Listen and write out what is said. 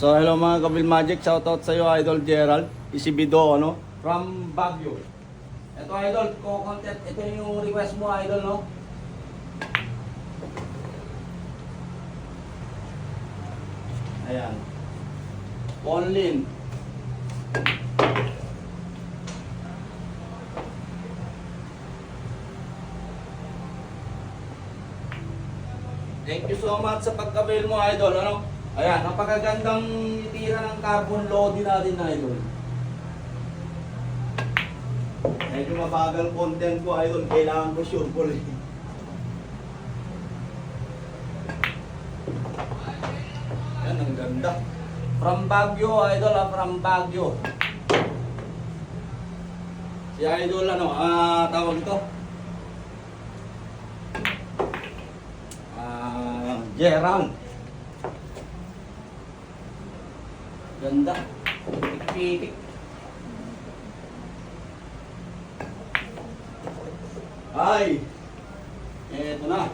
So hello mga Kabil Magic, shoutout sa iyo Idol Gerald Isibido, ano? From Baguio. Ito Idol, co-content, ito yung request mo Idol, no? Ayan. Onlin. Thank you so much sa pagka-avail mo Idol, ano? Ayan, napakagandang tira ng carbon loading natin Idol. Medyo mabagal content ko Idol, kailangan ko sure ko rin. Ayan, ang ganda. From Baguio Idol, from Baguio. Si Idol ano, tawag ito? Gerald. Ganda. Pitik-pitik. Ay. Eto na.